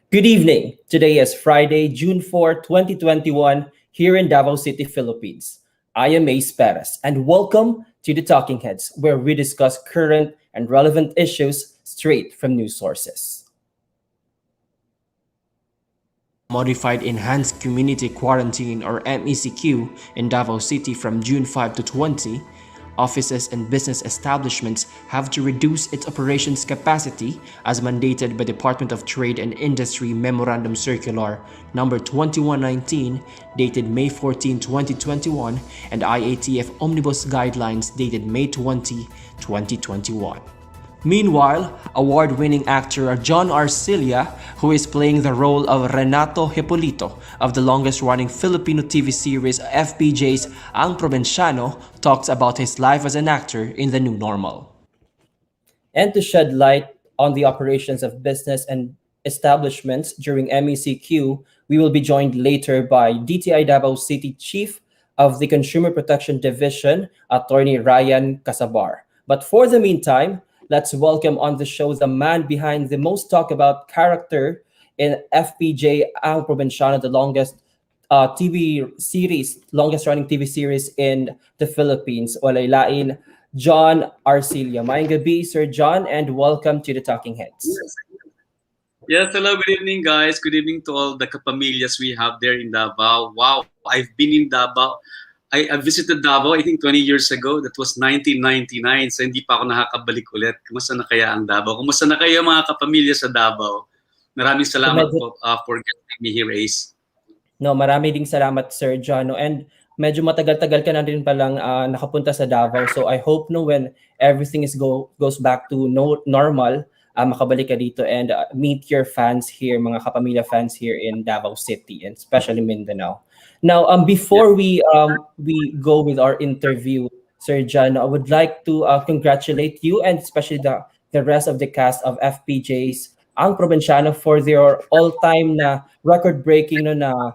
Good evening. Today is Friday, June 4, 2021, here in Davao City, Philippines. I am Ace Perez, and welcome to the Talking Heads, where we discuss current and relevant issues straight from news sources. Modified Enhanced Community Quarantine or MECQ in Davao City from June 5 to 20, offices and business establishments have to reduce its operations capacity as mandated by Department of Trade and Industry Memorandum Circular number 2119 dated May 14, 2021 and IATF Omnibus Guidelines dated May 20, 2021. Meanwhile, award-winning actor John Arcilla, who is playing the role of Renato Hipolito of the longest-running Filipino TV series FPJ's Ang Probinsyano, talks about his life as an actor in the new normal. And to shed light on the operations of business and establishments during MECQ, we will be joined later by DTI Davao City Chief of the Consumer Protection Division, Attorney Ryan Casabar. But for the meantime, let's welcome on the show the man behind the most talked about character in FPJ Ang Probinsyano, the longest running TV series in the Philippines. Walay lain, John Arcilla. Maayong gabi, Sir John, and welcome to the Talking Heads. Yes, hello, good evening, guys. Good evening to all the kapamilyas we have there in Davao. Wow, I've been in Davao. I visited Davao, I think 20 years ago. That was 1999. So hindi pa ako nakakabalik ulit. Kumusta na kaya ang Davao? Kumusta na kayo mga kapamilya sa Davao? Maraming salamat po for getting me here, Ace. No, marami ding salamat, Sir John. No? And medyo matagal-tagal ka na rin palang nakapunta sa Davao. So I hope when everything goes back to normal, makabalik ka dito and meet your fans here, mga kapamilya fans here in Davao City, and especially Mindanao. Now, before we go with our interview, Sir John, I would like to congratulate you and especially the rest of the cast of FPJ's Ang Probinsyano for their all-time na record-breaking na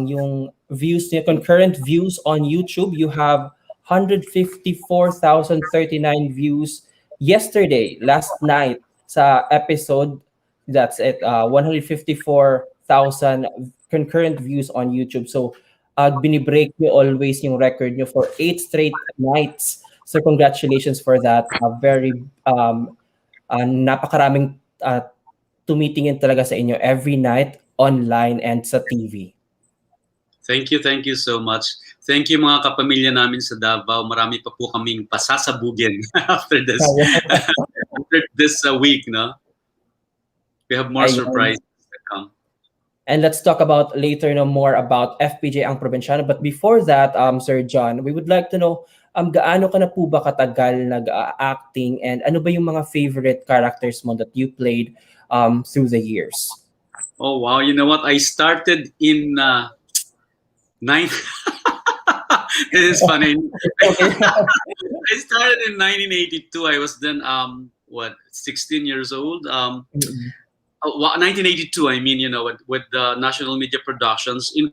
yung views niya, concurrent views on YouTube. You have 154,039 views last night sa episode. That's it, 154,000 concurrent views on YouTube. So, binibreak niyo always yung record niyo for 8 straight nights. So, congratulations for that. Very napakaraming tumitingin talaga sa inyo every night online and sa TV. Thank you so much. Thank you mga kapamilya namin sa Davao. Marami pa po kaming pasasabugin after this week, no? We have more surprises to come. And let's talk about later more about FPJ Ang Probinsyano. But before that, Sir John, we would like to know gaano ka na po ba katagal nag-acting and ano ba yung mga favorite characters mo that you played through the years? Oh wow, you know what? I started in It is funny. I started in 1982. I was then 16 years old. 1982, I mean, with the National Media Productions in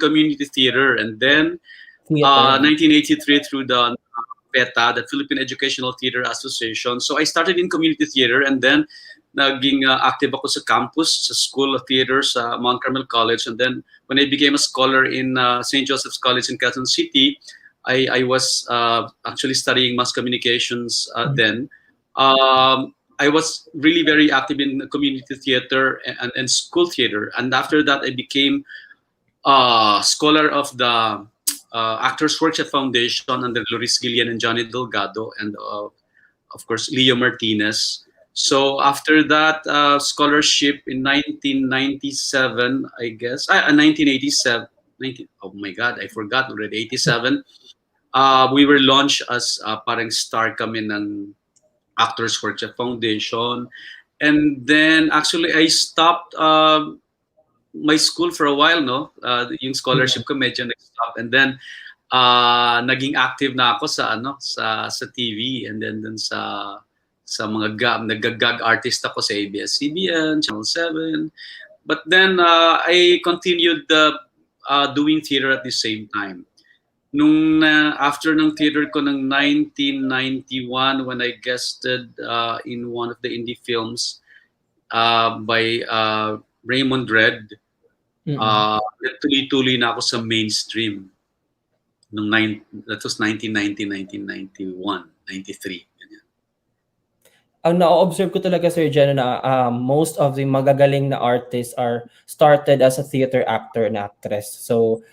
community theater, and then 1983 through the PETA, the Philippine Educational Theater Association. So I started in community theater, and then naging active ako sa campus, sa School of Theater sa Mount Carmel College, and then when I became a scholar in St. Joseph's College in Quezon City, I was actually studying mass communications then. I was really very active in community theater and school theater. And after that, I became a scholar of the Actors Workshop Foundation under Loris Gillian and Johnny Delgado, and of course, Leo Martinez. So after that scholarship in 1997, I guess, 1987, oh my God, I forgot already, 87, we were launched as parang star kami ng Actors Workshop Foundation. And then actually I stopped my school for a while, no? Yung scholarship ko medyo nag-stop. And then naging active na ako sa TV, and then sa mga nag-gag artist ako sa ABS-CBN, Channel 7. But then I continued doing theater at the same time. Nung after ng theater ko ng 1991, when I guested in one of the indie films, by Raymond Red. Tuloy-tuloy na ako sa mainstream that was 1990, 1991, 93. Ang na-observe ko talaga, Sir John, na most of the magagaling na artists are started as a theater actor and actress. So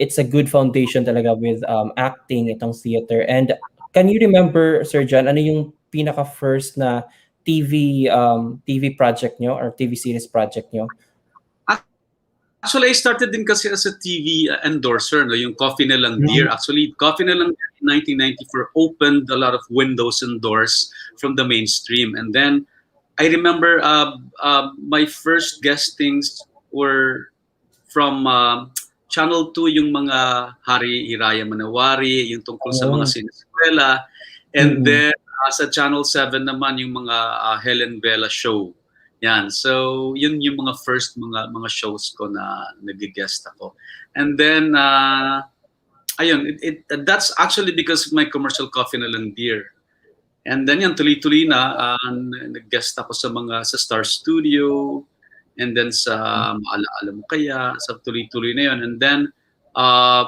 it's a good foundation talaga with acting, itong theater. And can you remember, Sir John, ano yung pinaka-first na TV project nyo or TV series project nyo? Actually, I started din kasi as a TV endorser, no? Yung Coffee na Lang Dear. Actually, Coffee na Lang Dear in 1994 opened a lot of windows and doors from the mainstream. And then, I remember my first guestings were from Channel 2, yung mga Hari Iraya Manawari, yung tungkol sa mga sineskwela. And then, sa Channel 7 naman, yung mga Helen Bella show. Yan. So, yun yung mga first mga shows ko na nag-guest ako. And then, ayun, that's actually because of my commercial Coffee na Lang Dear. And then yan, tuloy-tuloy na, nag-guest ako sa Star Studio, and then sa Maalaala Mo Kaya, sa tuloy-tuloy na yun. And then,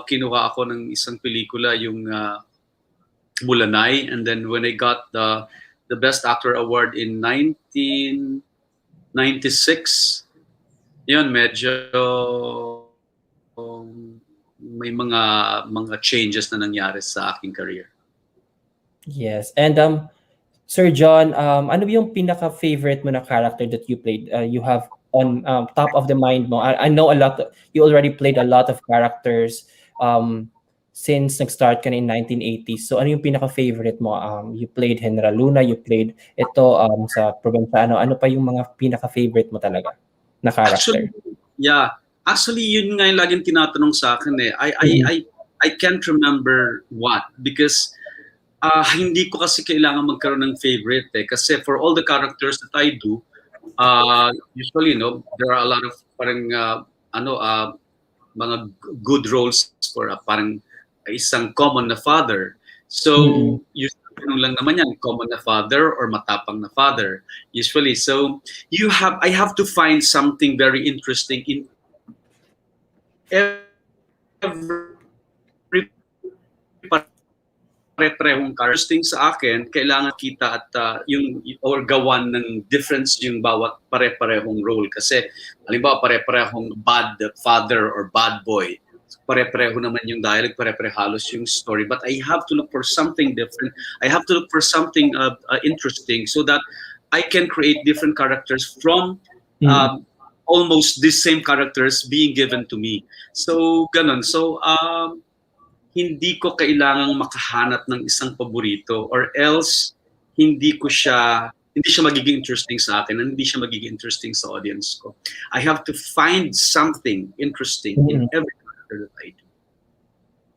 kinuha ako ng isang pelikula, yung Bulanay. And then when I got the Best Actor Award in 1996, yun, medyo may mga changes na nangyari sa aking career. Yes. And Sir John, ano yung pinaka-favorite mo na character that you played? You have on top of the mind mo. I know you already played a lot of characters since nag-start ka in 1980s. So ano yung pinaka-favorite mo? You played Heneral Luna, you played ito sa Probinsyano. Ano pa yung mga pinaka-favorite mo talaga na character? Actually, yun nga yung laging tinatanong sa akin eh. I can't remember what, because hindi ko kasi kailangan magkaroon ng favorite eh. Kasi for all the characters that I do, usually, there are a lot of parang mga good roles for parang isang common na father. So, usually lang naman yan, common na father or matapang na father, usually. So, I have to find something very interesting in every pare-parehong interesting sa akin, kailangan kita at yung or gawan ng difference yung bawat pare-parehong role. Kasi, halimbawa, pare-parehong bad father or bad boy. Pare-pareho naman yung dialogue, pare-pareho halos yung story. But I have to look for something different. I have to look for something interesting so that I can create different characters from almost the same characters being given to me. So, ganun. So, hindi ko kailangang makahanap ng isang paborito or else hindi siya magiging interesting sa akin and hindi siya magiging interesting sa audience ko. I have to find something interesting in every character that I do.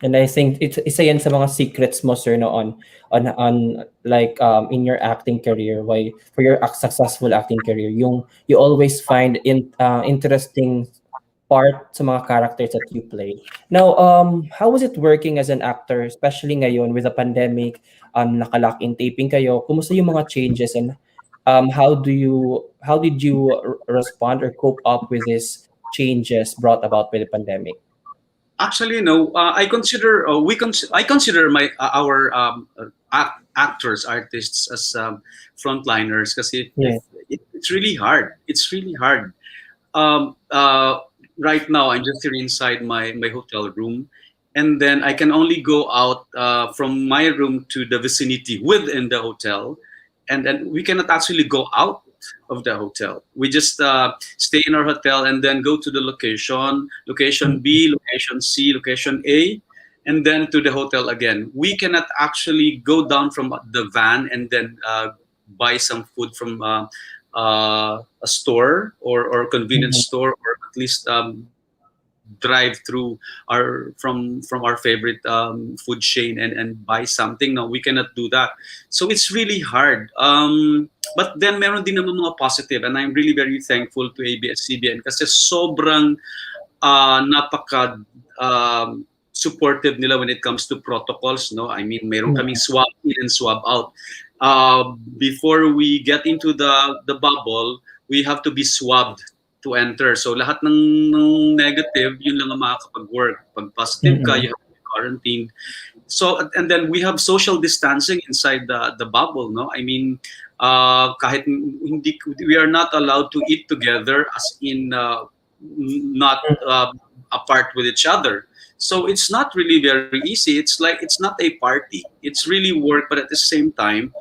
And I think isa yan sa mga secrets mo, sir, no, on like in your acting career, why for your successful acting career, you always find interesting part sa mga characters that you play. Now, how was it working as an actor, especially ngayon with the pandemic, naka-lock in taping kayo? Kumusta yung mga changes and how did you respond or cope up with these changes brought about by the pandemic? Actually, I consider our actors, artists as frontliners kasi it's really hard. It's really hard. Right now, I'm just here inside my hotel room, and then I can only go out from my room to the vicinity within the hotel, and then we cannot actually go out of the hotel. We just stay in our hotel and then go to the location B, location C, location A, and then to the hotel again. We cannot actually go down from the van and then buy some food from a store or convenience store, or at least drive through from our favorite food chain and buy something. No, we cannot do that. So it's really hard. But then meron din naman mga positive, and I'm really very thankful to ABS-CBN kasi sobrang supportive nila when it comes to protocols, no? I mean, mayroon kaming swab in and swab out. Before we get into the bubble, we have to be swabbed to enter. So lahat ng negative, yun lang ang makakapag-work. Pag positive ka, you have to be quarantined. So, and then we have social distancing inside the bubble, no? I mean, kahit hindi, we are not allowed to eat together, as in not apart with each other. So it's not really very easy. It's like, it's not a party. It's really work, but at the same time,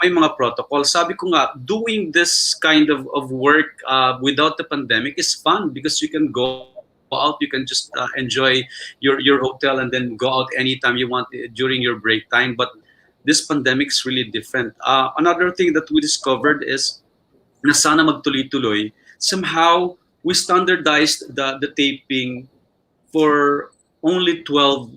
may mga protocol. Sabi ko nga, doing this kind of work without the pandemic is fun, because you can go out, you can just enjoy your hotel and then go out anytime you want during your break time. But this pandemic is really different. Another thing that we discovered is na sana magtuloy-tuloy. Somehow, we standardized the taping for only 12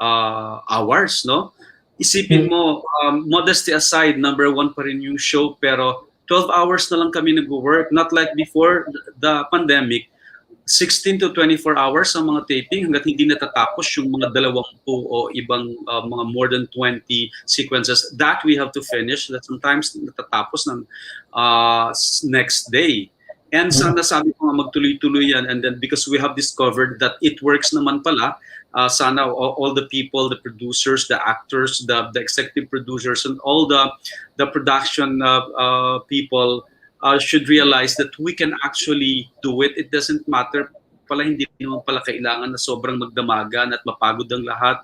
hours, no? Isipin mo, modesty aside, number one pa rin yung show, pero 12 hours na lang kami nag-work. Not like before the pandemic, 16 to 24 hours ang mga taping hanggat hindi natatapos yung mga 20 o ibang mga more than 20 sequences that we have to finish, that sometimes natatapos ng next day. And sana sabi ko nga magtuloy-tuloy yan, and then because we have discovered that it works naman pala, sana all the people, the producers, the actors, the executive producers, and all the production people should realize that we can actually do it. It doesn't matter pala, hindi naman pala kailangan na sobrang magdamagan at mapagod ang lahat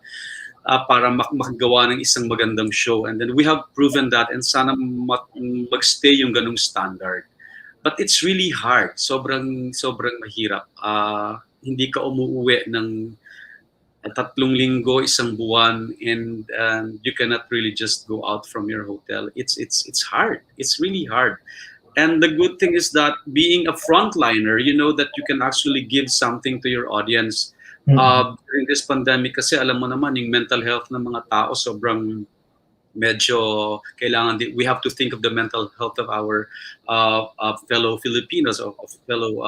para makagawa ng isang magandang show. And then we have proven that, and sana magstay yung ganung standard. But it's really hard. Sobrang mahirap. Hindi ka umuuwi ng 3 linggo, 1 buwan, and you cannot really just go out from your hotel. It's hard. It's really hard. And the good thing is that being a frontliner, you know that you can actually give something to your audience. During this pandemic, kasi alam mo naman, yung mental health ng mga tao sobrang medyo kailangan we have to think of the mental health of our fellow Filipinos, of fellow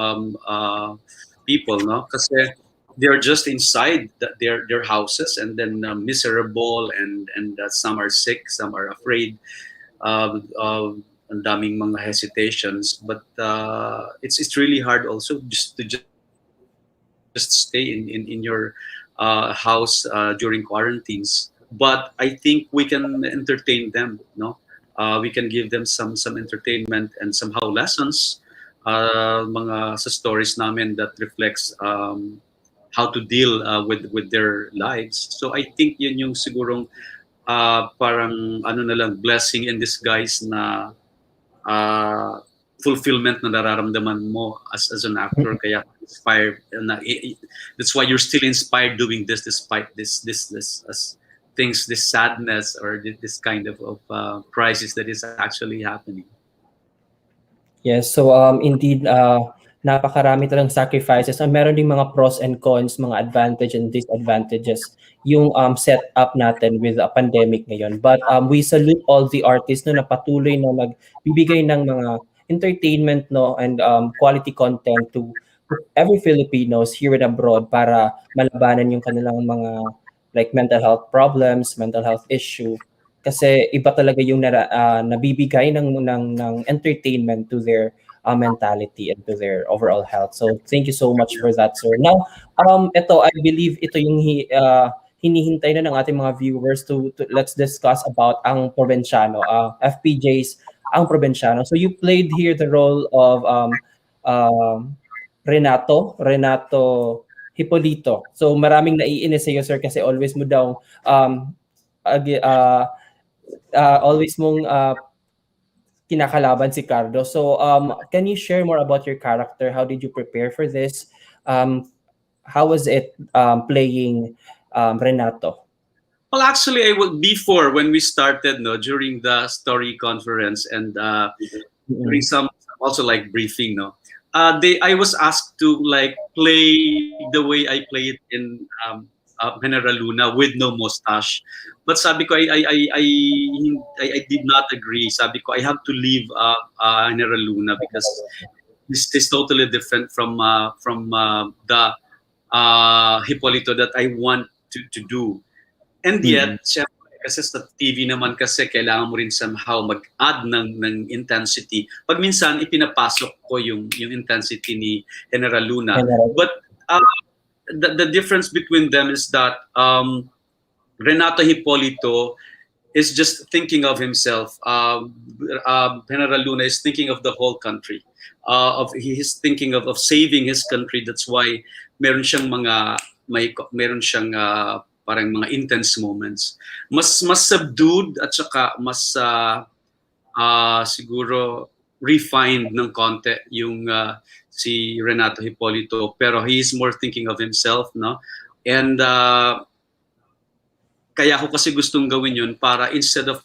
people, no? Kasi they're just inside their houses, and then miserable, and some are sick, some are afraid, ang daming mga hesitations, but it's really hard also just stay in your house during quarantines. But I think we can entertain them, no? We can give them some entertainment and somehow lessons, mga sa stories namin that reflects how to deal with their lives. So I think yun yung sigurong parang ano na lang, blessing in disguise na fulfillment na nararamdaman mo as an actor. Kaya inspired, that's why you're still inspired doing this despite this things, this sadness or this kind of crisis that is actually happening. Yes, so indeed, napakarami talagang sacrifices. Meron ding mga pros and cons, mga advantage and disadvantages yung setup natin with a pandemic ngayon. But we salute all the artists na patuloy na nagbibigay ng mga entertainment, no, and quality content to every Filipinos here and abroad para malabanan yung kanilang mga like mental health problems, mental health issue. Kasi iba talaga yung nabibigay ng entertainment to their mentality and to their overall health. So thank you so much for that, sir. Now, ito, I believe ito yung hinihintay na ng ating mga viewers to let's discuss about ang Probinsyano, FPJ's ang Probinsyano. So you played here the role of Renato Hipolito. So maraming naiinis sa iyo, sir, kasi always mo daw always mong kinakalaban si Cardo. So can you share more about your character? How did you prepare for this? How was it playing Renato? Well, actually, before when we started, no, during the story conference and during some also like briefing, no, I was asked to like play the way I play it in Heneral Luna with no mustache. But sabi ko, I did not agree. Sabi ko, I have to leave Heneral Luna because this is totally different from the Hipolito that I want to do. And yet, syempre, kasi sa TV naman kasi kailangan mo rin somehow mag-add ng intensity. Pag minsan ipinapasok ko yung intensity ni Heneral Luna. But the difference between them is that Renato Hipolito is just thinking of himself. Heneral Luna is thinking of the whole country. He is thinking of saving his country. That's why meron siyang meron siyang parang mga intense moments. Mas subdued at saka mas siguro refined ng konti yung si Renato Hipolito, pero he is more thinking of himself, no? And kaya ko kasi gustong gawin yun para instead of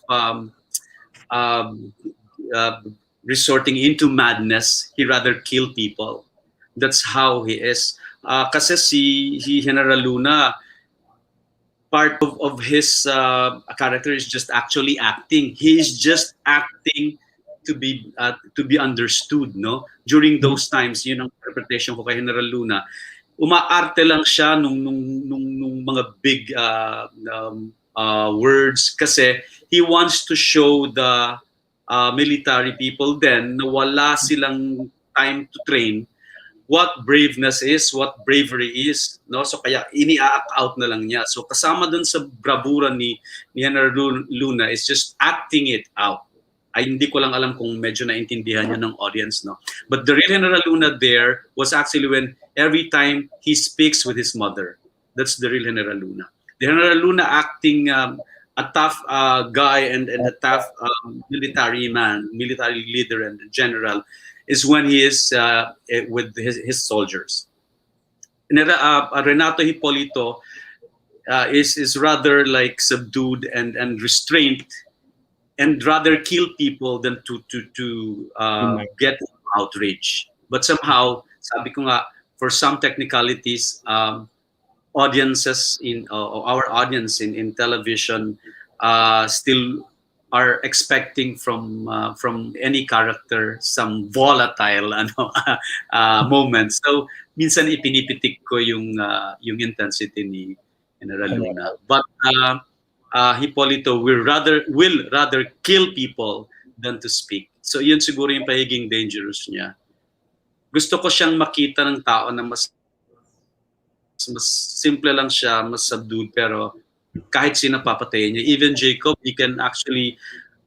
resorting into madness, he rather kill people. That's how he is. Kasi si Heneral Luna, part of his character is just actually acting. He is just acting to be understood, no? During those times, yun ang interpretation ko kay Heneral Luna. Umaarte lang siya nung mga big words kasi he wants to show the military people then na wala silang time to train what braveness is, what bravery is, no? So kaya ini-act out na lang niya. So kasama dun sa bravura ni Heneral Luna is just acting it out. Ay hindi ko lang alam kung medyo naintindihan niya ng audience, no? But the real Heneral Luna there was actually when every time he speaks with his mother. That's the real Heneral Luna. The Heneral Luna acting a tough guy and a tough military man, military leader and general is when he is with his soldiers. Renato Hipolito is rather like subdued and restrained, and rather kill people than to get outrage. But somehow, sabi ko nga, for some technicalities, audiences our audience in television still are expecting from any character some volatile moments. So minsan ipinipitik ko yung intensity ni Heneral Luna. But Hipolito will rather kill people than to speak. So yun siguro yung pagiging dangerous niya. Gusto ko siyang makita ng tao na mas simple lang siya, mas subdued, pero kahit sino papatayin niya. Even Jacob, he can actually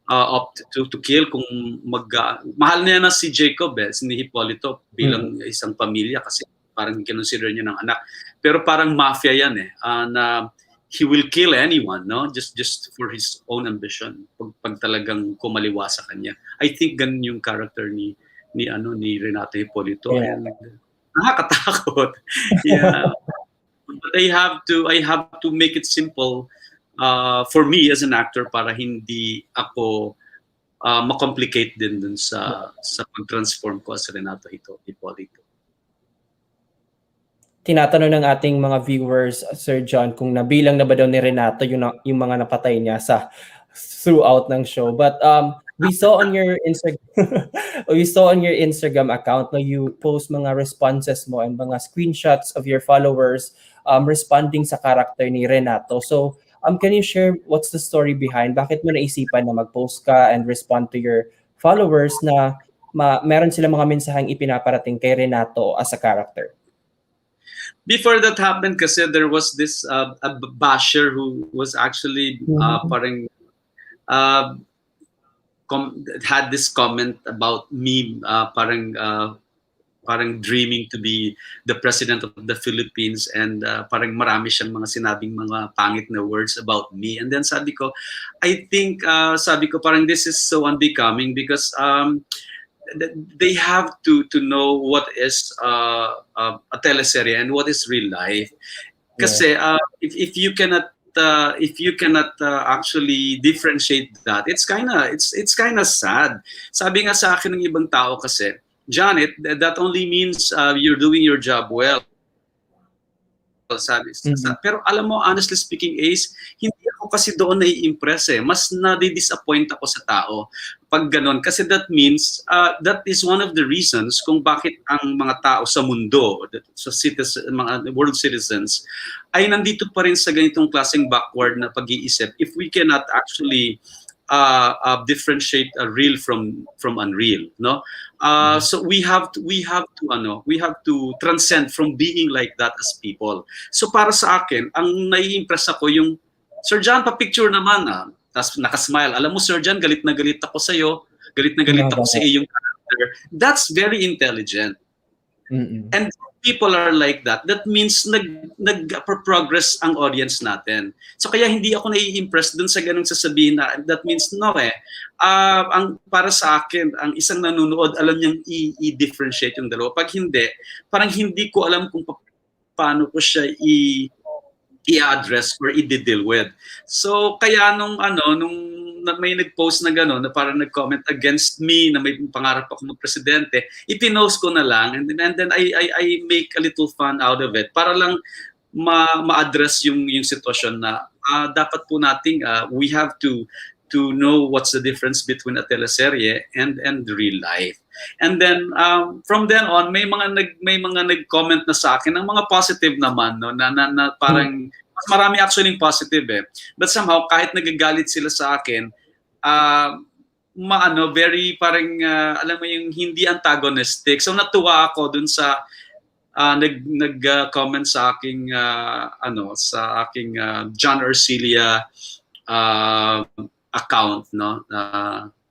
opt to kill kung mahal niya na si Jacob si Hipolito bilang isang pamilya kasi parang kinonsider niya ng anak. Pero parang mafia yan na he will kill anyone, no? Just for his own ambition. Pag talagang kumaliwa sa kanya. I think ganun yung character ni Renato Hipolito. Yeah. And nakakatakot. Yeah. But I have to make it simple for me as an actor para hindi ako ma-complicate din dun sa pag-transform ko as Renato Hipolito. Tinatanong ng ating mga viewers, Sir John, kung nabilang na ba daw ni Renato yung mga napatay niya throughout ng show. But we saw on your Instagram account na you post mga responses mo and mga screenshots of your followers responding sa character ni Renato. So can you share what's the story behind? Bakit mo naisipan na mag-post ka and respond to your followers na meron sila mga mensaheng ipinaparating kay Renato as a character? Before that happened, kasi there was this a basher who was actually parang had this comment about me, parang dreaming to be the president of the Philippines, and parang marami siyang mga sinabing mga pangit na words about me. And then sabi ko parang this is so unbecoming because they have to know what is a teleserye and what is real life. Kasi if you cannot actually differentiate that, it's kind of sad. Sabi nga sa akin ng ibang tao kasi, Janet, that only means you're doing your job well. Pero alam mo, honestly speaking, Ace, hindi ako kasi doon nai-impress eh. Mas nadi-disappoint ako sa tao pag ganon. Kasi that means, that is one of the reasons kung bakit ang mga tao sa mundo, sa mga world citizens, ay nandito pa rin sa ganitong klaseng backward na pag-iisip if we cannot actually differentiate a real from unreal, no? So we have to transcend from being like that as people. So para sa akin, ang nai-impress ako yung, Sir John, pa-picture naman, tapos nakasmile. Alam mo, Sir John, galit na galit ako sa'yo, galit na galit ako sa iyong character. That's very intelligent. And people are like that. That means nag-progress ang audience natin. So kaya hindi ako nai-impress dun sa ganung sasabihin na that means no ang para sa akin, ang isang nanonood alam niyang i-differentiate yung dalawa. Pag hindi, parang hindi ko alam kung paano ko siya i-address or i-deal with. So kaya nung may nag-post na gano'n, na parang nag-comment against me, na may pangarap ako mag-presidente, ipinost ko na lang, and then I make a little fun out of it, para lang ma-address yung sitwasyon na dapat po nating, we have to know what's the difference between a teleserye and real life. And then from then on, may mga nag-comment na sa akin ng mga positive naman, no, na parang mas marami actually positive eh. But somehow kahit nagagalit sila sa akin, very parang alam mo yung hindi antagonistic. So natuwa ako dun sa nag-comment sa aking John Arcilla account, no,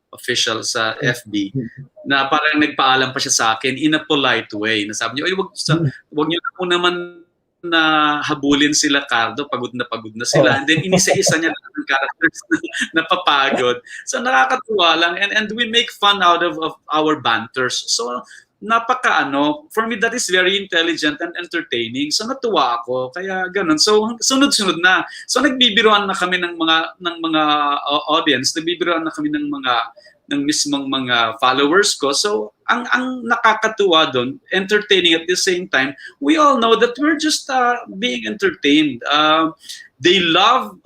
official sa FB, na parang nagpaalam pa siya sa akin in a polite way. Nasabi niyo, wag niyo na po naman na habulin sila, Cardo, pagod na sila. And then inisa-isa niya lang ng characters na papagod. So nakakatuwa lang, and we make fun out of our banters. So for me that is very intelligent and entertaining. So natuwa ako, kaya ganun. So sunod-sunod na. So nagbibiruan na kami ng mga audience, nagbibiruan na kami ng mismong mga followers ko. So ang nakakatuwa doon, entertaining at the same time, we all know that we're just being entertained. They love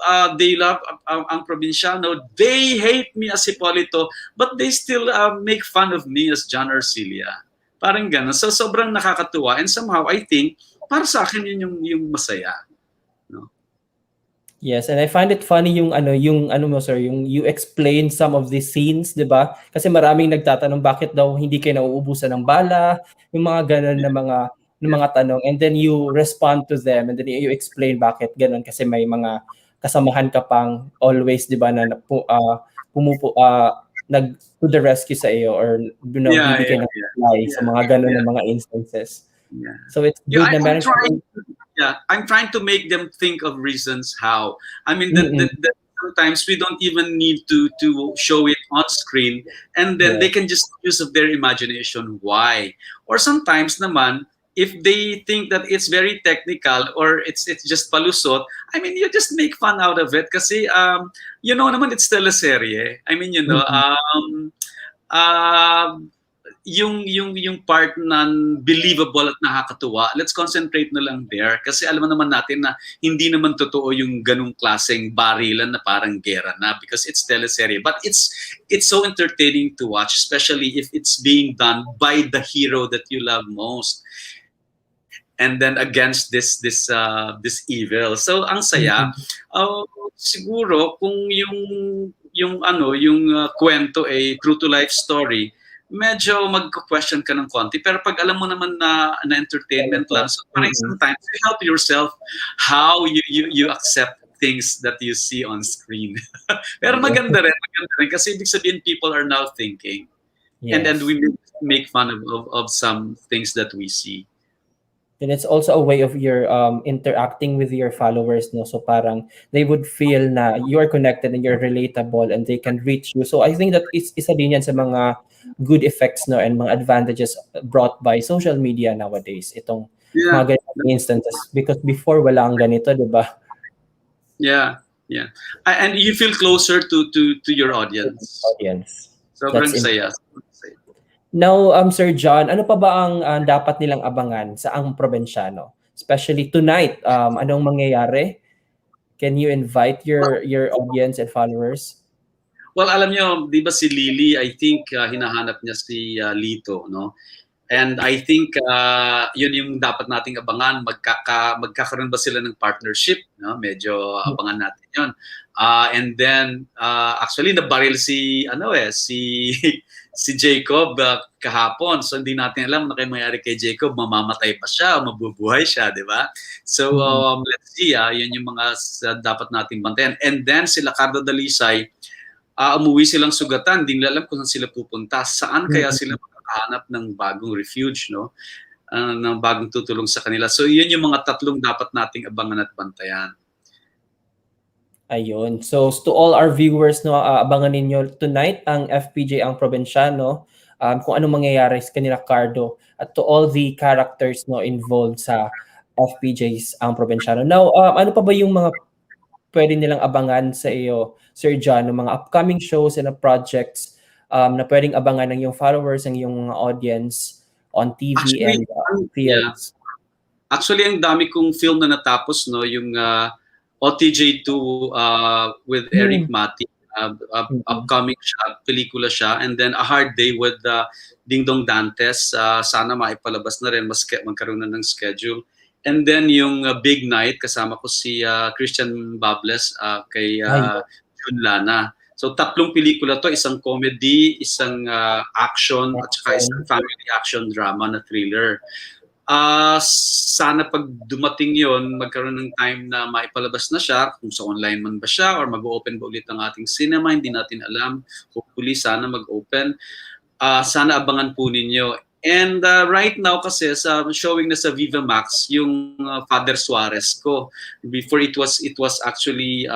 ang Probinsyano. They hate me as Hipolito, but they still make fun of me as John Arcilla. Parang gano'n. So sobrang nakakatuwa, and somehow I think para sa akin yun yung masaya. No? Yes, and I find it funny yung you explain some of these scenes, 'di ba? Kasi maraming nagtatanong bakit daw hindi kayo nauubusan ng bala, yung mga ganun na mga tanong, and then you respond to them, and then you explain bakit ganun, kasi may mga kasamahan ka pang always, 'di ba, na nag to the rescue sa iyo, or bibigyan ng supply sa mga ganun na mga instances. Yeah. So it's good na meron. I'm trying to make them think of reasons how. I mean, that sometimes we don't even need to show it on screen, and then they can just use of their imagination why. Or sometimes naman, if they think that it's very technical or it's just palusot, I mean, you just make fun out of it kasi naman it's teleserye. I mean, yung part na believable at nakakatuwa, let's concentrate na lang there, kasi alam naman natin na hindi naman totoo yung ganung klaseng barilan na parang gera na, because it's teleserye. But it's so entertaining to watch, especially if it's being done by the hero that you love most, and then against this evil. So ang saya. Siguro kung yung kwento ay true to life story, medyo magko-question ka ng konti, pero pag alam mo naman na entertainment lang, so parang sometimes you help yourself how you accept things that you see on screen. Pero maganda rin kasi ibig sabihin people are now thinking. Yes. And then we make fun of some things that we see. And it's also a way of your interacting with your followers, no? So parang they would feel na you're connected and you're relatable and they can reach you. So I think that isa din yan sa mga good effects, no, and mga advantages brought by social media nowadays. Itong mga ganitong instances, because before wala ang ganito, di ba? Yeah. And you feel closer to your audience. Sobrang saya. Now, Sir John, ano pa ba ang dapat nilang abangan sa ang Probinsyano? especially tonight. Anong mangyayari? Can you invite your audience and followers? Well, alam nyo, di ba si Lily, I think hinahanap niya si Lito, no? And I think yun yung dapat nating abangan. Magkakaroon ba sila ng partnership? No? Medyo abangan natin yun. And then, actually, nabaril si si Jacob kahapon. So, hindi natin alam na kayo mayari kay Jacob, mamamatay pa siya o mabubuhay siya, di ba? So, let's see. Yun yung mga dapat nating bantayan. And then, sila Cardo Dalisay, umuwi silang sugatan. Hindi nila alam kung saan sila pupunta. Saan kaya sila makakahanap ng bagong refuge, no? Ng bagong tutulong sa kanila. So, yun yung mga tatlong dapat nating abangan at bantayan. Ayun. So, to all our viewers, no, abangan ninyo tonight ang FPJ ang Probinsyano, kung anong mangyayari sa kanila Cardo, at to all the characters no involved sa FPJ's ang Probinsyano. Now, ano pa ba yung mga pwede nilang abangan sa iyo, Sir John, ng mga upcoming shows and projects na pwedeng abangan ng iyong followers, ng iyong mga audience on TV and films? Yeah. Actually, ang dami kong film na natapos, no, yung OTJ2 with Eric Mati, upcoming siya, pelikula siya, and then A Hard Day with Ding Dong Dantes, sana maipalabas na rin, magkaroon na ng schedule. And then yung Big Night, kasama ko si Christian Bables kay Jun Lana. So tatlong pelikula to, isang comedy, isang action, at saka isang family action drama na thriller. Sana pag dumating yon, magkaroon ng time na maipalabas na siya, kung sa online man ba siya or mag-open ba ulit ang ating cinema, hindi natin alam. Hopefully sana mag-open. Sana abangan po ninyo. And right now kasi sa showing na sa Viva Max yung Father Suarez ko. Before it was actually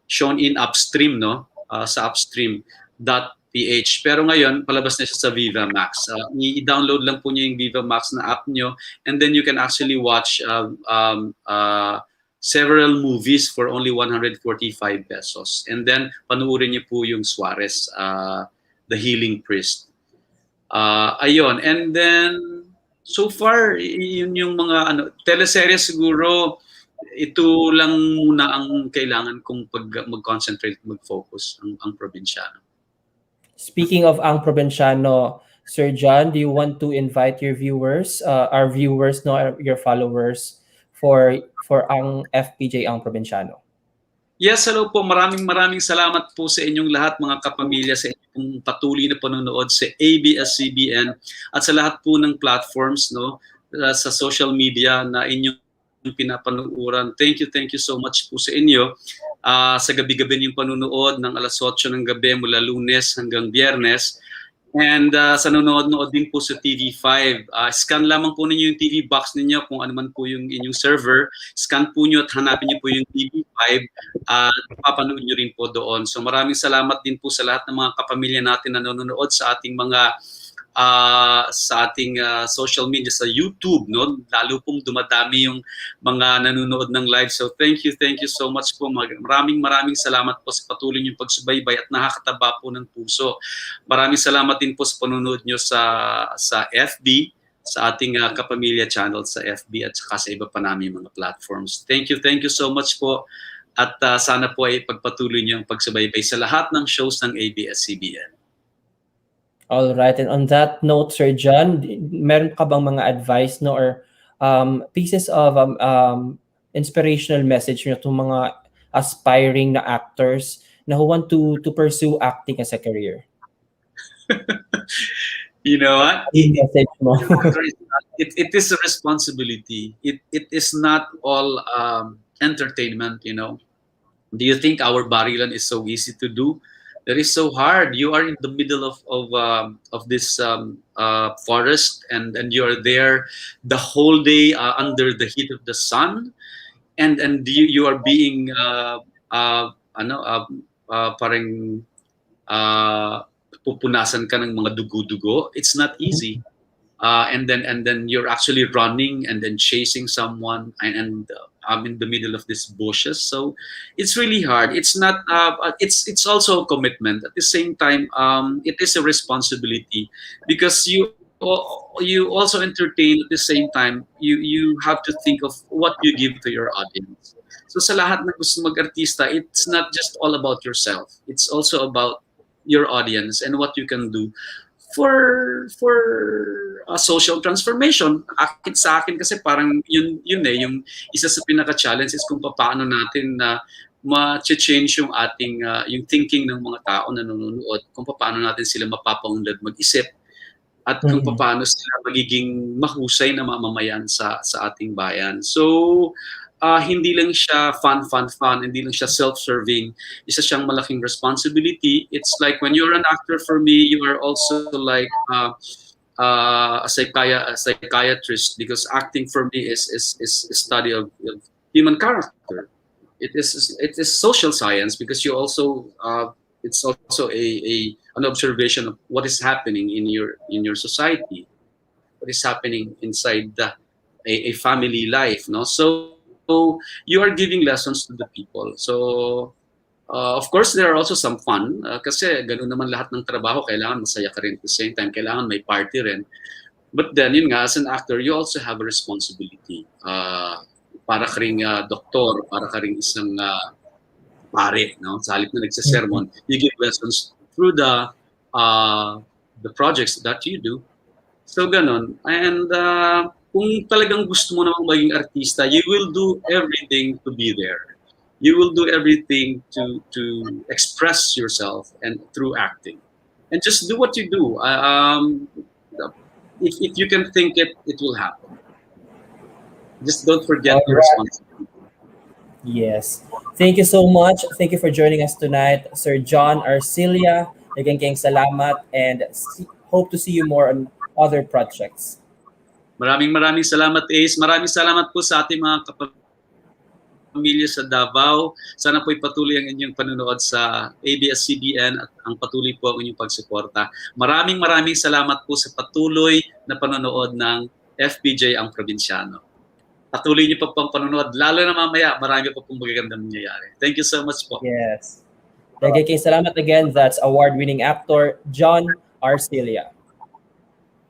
shown in Upstream, no? Sa upstream.ph. Pero ngayon palabas na siya sa Viva Max. I-download lang po niyo yung Viva Max na app niyo, and then you can actually watch several movies for only 145 pesos. And then panuorin niyo po yung Suarez, The Healing Priest. Ayun, and then so far yun yung mga teleserye siguro. Ito lang muna ang kailangan kong mag-concentrate, mag-focus ang Probinsyano. Speaking of ang Probinsyano, Sir John, do you want to invite your viewers, our viewers, no, your followers, for ang FPJ ang Probinsyano? Yes, hello po. Maraming salamat po sa inyong lahat, mga kapamilya, sa inyong patuloy na panonood sa ABS-CBN at sa lahat po ng platforms, no, sa social media na inyong pinapanuuran. Thank you so much po sa inyo. Sa gabi-gabi niyong panunood ng alas 8 ng gabi mula Lunes hanggang Biyernes. And sa nanonood din po sa TV5, scan lamang po ninyo yung TV box ninyo kung ano man po yung inyong server. Scan po nyo at hanapin nyo po yung TV5 at papanood nyo rin po doon. So maraming salamat din po sa lahat ng mga kapamilya natin na nanonood sa ating mga social media, sa YouTube, no? Lalo pong dumadami yung mga nanonood ng live. So thank you so much po. Maraming salamat po sa patuloy niyong pagsubaybay at nakakataba po ng puso. Maraming salamat din po sa panonood niyo sa FB, sa ating kapamilya channel sa FB at saka sa iba pa namin mga platforms. Thank you so much po. At sana po ay pagpatuloy niyo ang pagsubaybay sa lahat ng shows ng ABS-CBN. All right, and on that note, Sir John, meron ka bang mga advice, no, or pieces of inspirational message, no, to mga aspiring na actors na who want to pursue acting as a career? You know what? Message mo. It is a responsibility. It is not all entertainment, you know. Do you think our barilan is so easy to do? That is so hard. You are in the middle of this forest, and you are there the whole day under the heat of the sun, and you are being parang pupunasan ka ng mga dugo-dugo. It's not easy. And then you're actually running and then chasing someone, and I'm in the middle of these bushes. So it's really hard. It's not. It's also a commitment. At the same time, it is a responsibility because you you also entertain at the same time. You have to think of what you give to your audience. So sa lahat na gusto mag-artista, it's not just all about yourself. It's also about your audience and what you can do for a social transformation. Sa akin kasi parang yung isa sa pinaka-challenge is kung paano natin na ma-change yung ating yung thinking ng mga tao na nanonood, kung paano natin sila mapapaunlad mag-isip at kung paano sila magiging mahusay na mamamayan sa ating bayan. So hindi lang siya fun, hindi lang siya self-serving. Isa siyang malaking responsibility. It's like when you're an actor, for me, you are also like a psychiatrist, because acting for me is a study of human character. It is social science, because you also it's also an observation of what is happening in your society, what is happening inside a family life, no? So you are giving lessons to the people. So of course there are also some fun, kasi ganun naman lahat ng trabaho, kailangan masaya ka rin at the same time, kailangan may party rin. But then yun nga, as an actor, you also have a responsibility. Para ka ring doktor, para ka ring isang pare, no? Sa halip na nagsasermon, you give lessons through the projects that you do. So ganon. And kung talagang gusto mo namang maging artista, you will do everything to be there. You will do everything to express yourself and through acting. And just do what you do. If you can think it, it will happen. Just don't forget your responsibility. Yes. Thank you so much. Thank you for joining us tonight, Sir John Arcilla. Naging salamat, and hope to see you more on other projects. Maraming salamat, Ace. Maraming salamat po sa ating mga kapamilya sa Davao. Sana po ipatuloy ang inyong panonood sa ABS-CBN at ang patuloy po ang inyong pagsuporta. Maraming salamat po sa patuloy na panonood ng FPJ ang Probinsyano. Patuloy niyo pa pong panonood, lalo na mamaya, marami pa pong magagandang nangyayari. Thank you so much po. Yes. Naging salamat again. That's award-winning actor John Arcilla.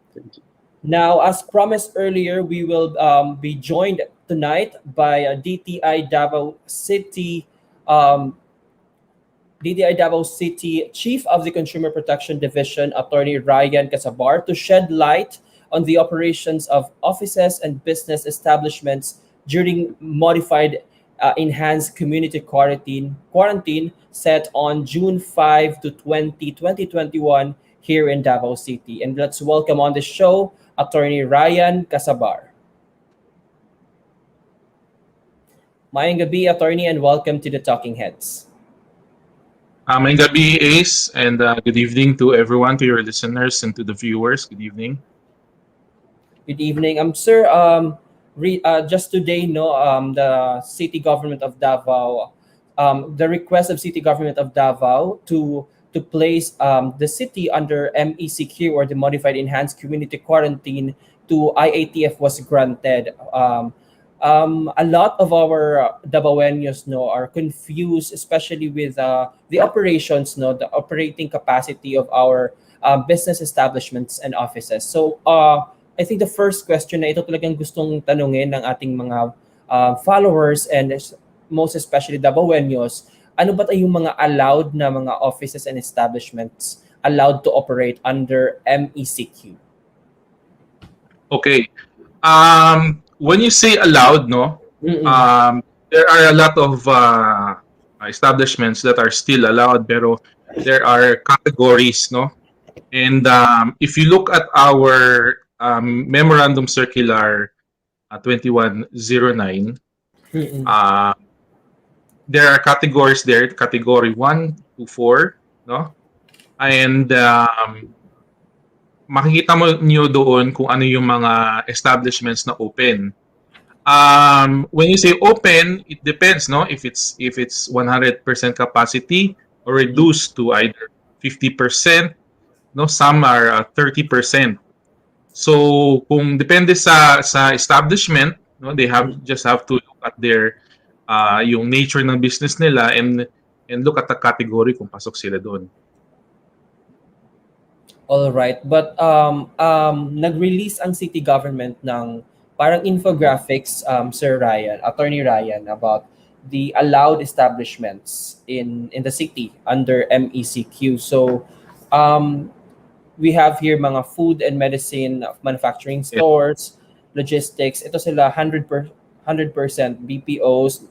Thank you. Now, as promised earlier, we will be joined tonight by DTI Davao City, Chief of the Consumer Protection Division, Attorney Ryan Casabar, to shed light on the operations of offices and business establishments during modified enhanced community quarantine set on June 5 to 2021 here in Davao City. And let's welcome on the show Attorney Ryan Casabar. Mayang gabi, Attorney, and welcome to the Talking Heads. Mayang gabi, Ace, and good evening to everyone, to your listeners and to the viewers. Good evening. Good evening. Sir, just today, the City Government of Davao, the request of City Government of Davao to place the city under MECQ, or the Modified Enhanced Community Quarantine, to IATF was granted. A lot of our Davaoenos are confused, especially with the operations, the operating capacity of our business establishments and offices. So I think the first question na ito talagang gustong tanungin ng ating mga followers, and most especially Davaoenos, ano ba yung mga allowed na mga offices and establishments allowed to operate under MECQ? Okay. When you say allowed, there are a lot of establishments that are still allowed, pero there are categories, no? And if you look at our Memorandum Circular 2109, there are categories there, category 1 to 4, no? And makikita mo niyo doon kung ano yung mga establishments na open. When you say open, it depends, no? If it's 100% capacity or reduced to either 50%, no? Some are 30%. So kung depende sa establishment, no, they just have to look at their yung nature ng business nila and look at the category kung pasok sila doon. All right, but nag-release ang city government ng parang infographics, Sir Ryan, Attorney Ryan, about the allowed establishments in the city under MECQ. So um, we have here mga food and medicine manufacturing Yes. stores, logistics. Ito sila 100% BPOs,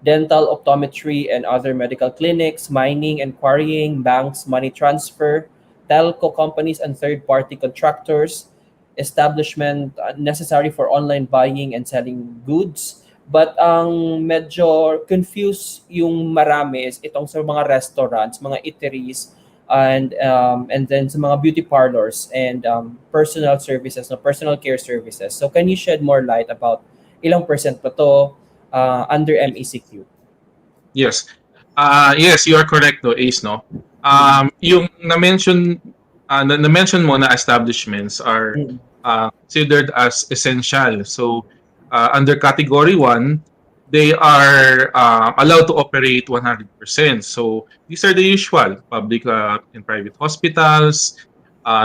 dental, optometry, and other medical clinics, mining and quarrying, banks, money transfer, telco companies and third-party contractors, establishment necessary for online buying and selling goods. But ang medyo confused yung marami is itong sa mga restaurants, mga eateries, and then sa mga beauty parlors and personal services, no, personal care services. So can you shed more light about ilang percent pa to under MECQ? Yes. Yes, you are correct, no, Ace, no. Yung na-mention mo na establishments are Mm. considered as essential. So under category 1, they are allowed to operate 100%. So these are the usual public and private hospitals,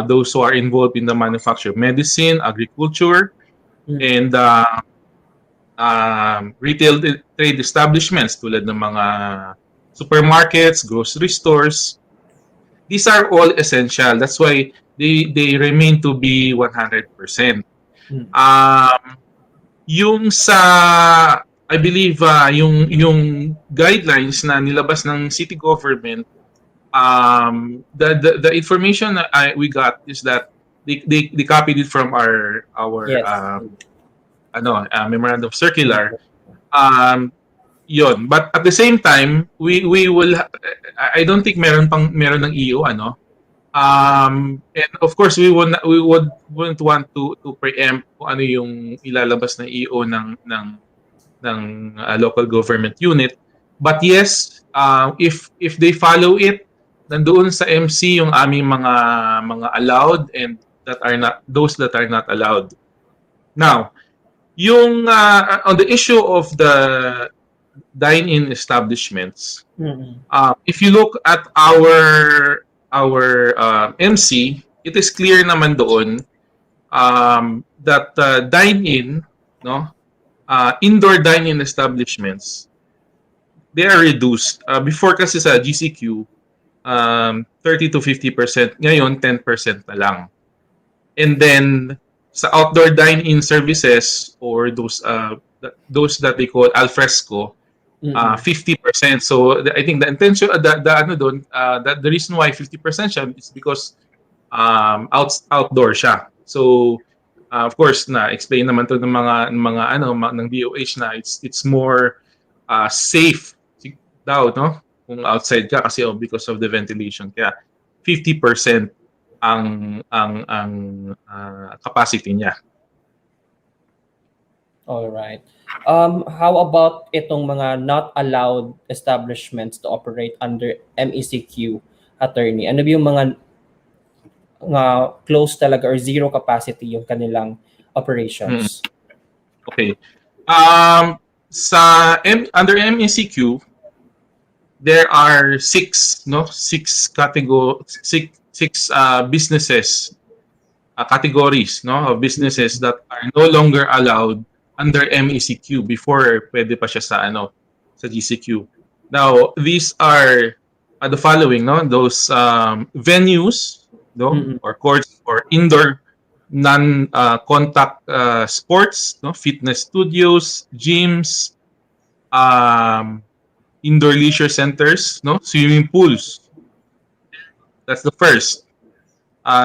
those who are involved in the manufacture of medicine, agriculture, Mm. and retail trade establishments tulad ng mga supermarkets, grocery stores. These are all essential. That's why they remain to be 100%. Mm. Yung sa I believe yung guidelines na nilabas ng city government, the information that we got is that they copied it from our Yes. memorandum circular. Yon, but at the same time we will I don't think meron ng EO and of course wouldn't want to preempt kung ano yung ilalabas na EO ng local government unit, but yes, if they follow it, nandoon sa MC yung aming mga allowed and that are not, those that are not allowed. Now, yung on the issue of the dine-in establishments, Mm. if you look at our MC, it is clear naman doon that dine-in, no, indoor dine-in establishments, they are reduced. Before kasi sa GCQ, 30 to 50%, ngayon 10% na lang. And then sa outdoor dine-in services or those that they call alfresco, 50%. So I think the intention, the reason why 50% siya is because outdoor siya. So of course na explain naman to ng mga ng DOH na it's more safe daw, no, kung outside ka kasi because of the ventilation, kaya 50% ang capacity niya. All right. How about itong mga not allowed establishments to operate under MECQ, attorney? Ano ba yung mga close talaga or zero capacity yung kanilang operations? Okay. Under MECQ, there are six businesses, categories, no, of businesses that are no longer allowed under MECQ. Before pwede pa siya sa GCQ. Now these are the following, no, those venues, no, or courts or indoor non-contact sports, no, fitness studios, gyms, indoor leisure centers, no, swimming pools. That's the first.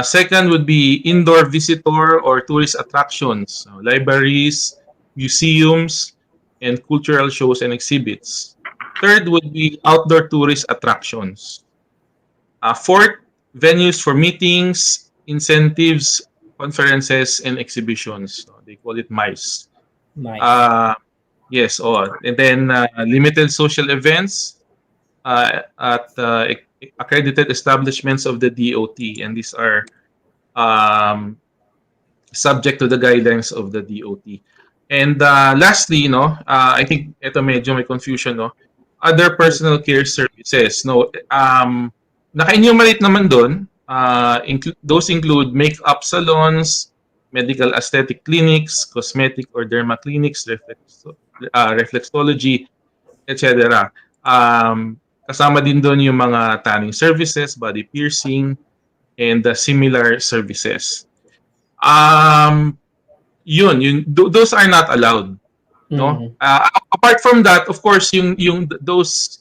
Second would be indoor visitor or tourist attractions, so libraries, museums, and cultural shows and exhibits. Third would be outdoor tourist attractions. Fourth, venues for meetings, incentives, conferences, and exhibitions. So they call it MICE. Nice. Yes, and then limited social events at accredited establishments of the DOT, and these are subject to the guidelines of the DOT. And lastly, no, I think ito medyo may confusion, no, other personal care services. No, naka-enumerate naman doon Those include makeup salons, medical aesthetic clinics, cosmetic or derma clinics, reflexology, etc. Kasama din doon yung mga tanning services, body piercing, and similar services. Those are not allowed. No? Apart from that, of course, those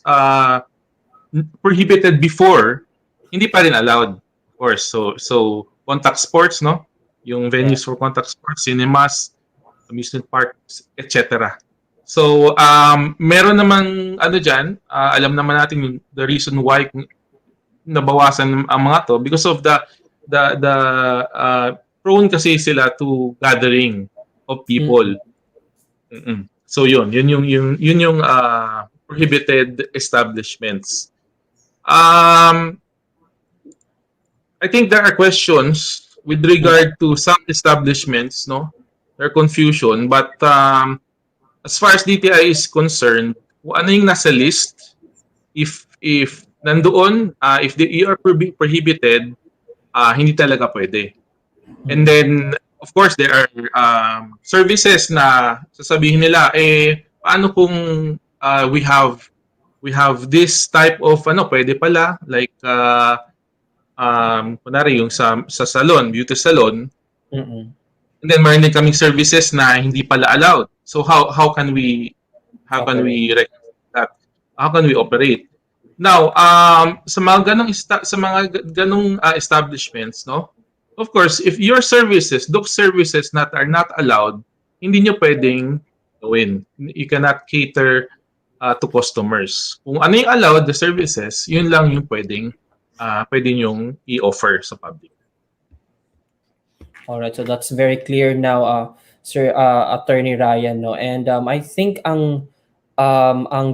prohibited before, hindi pa rin allowed. Of course, so contact sports, no? Yung venues for contact sports, cinemas, amusement parks, etc. So, meron namang dyan, alam naman natin the reason why nabawasan ang mga to because of the prone kasi sila to gathering of people. So yun yung prohibited establishments. I think there are questions with regard to some establishments, no? There are confusion, but as far as DTI is concerned, ano yung nasa list, if nandoon, if you are prohibited, hindi talaga pwede. And then, of course, there are services na sasabihin nila, paano kung we have this type of, pwede pala, like, kunwari yung sa salon, beauty salon, and then meron din kaming services na hindi pala allowed. So how can we recognize that? How can we operate? Now, sa mga ganong establishments, no? Of course, if your services, those services that are not allowed, hindi nyo pwedeng gawin. You cannot cater to customers. Kung ano yung allowed, the services, yun lang yung pwede nyong i-offer sa public. All right, so that's very clear now, Sir Attorney Ryan, no. And I think ang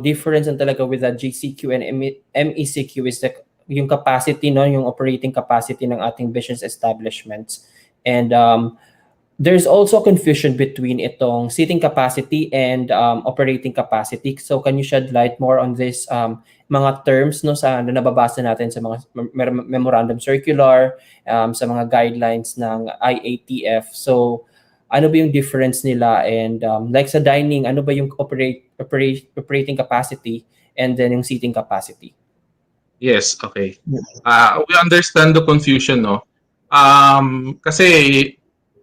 difference talaga with the GCQ and MECQ is yung capacity, no, yung operating capacity ng ating business establishments. And there's also confusion between itong seating capacity and operating capacity. So can you shed light more on this mga terms, no, na nababasa natin sa mga memorandum circular, sa mga guidelines ng IATF. So ano ba yung difference nila, and like sa dining, ano ba yung operating capacity and then yung seating capacity? Yes, okay. We understand the confusion, no? Kasi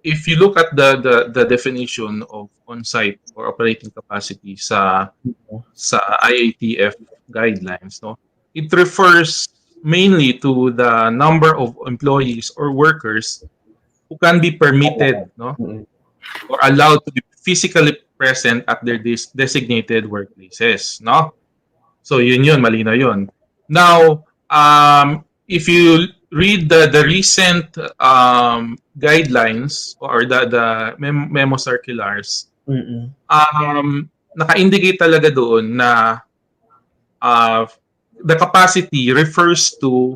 if you look at the definition of on-site or operating capacity sa IATF guidelines, no, it refers mainly to the number of employees or workers who can be permitted, no, or allowed to be physically present at their designated workplaces, no. So yun malinaw yun. Now, if you read the recent guidelines or the memo circulars, naka-indicate talaga doon na the capacity refers to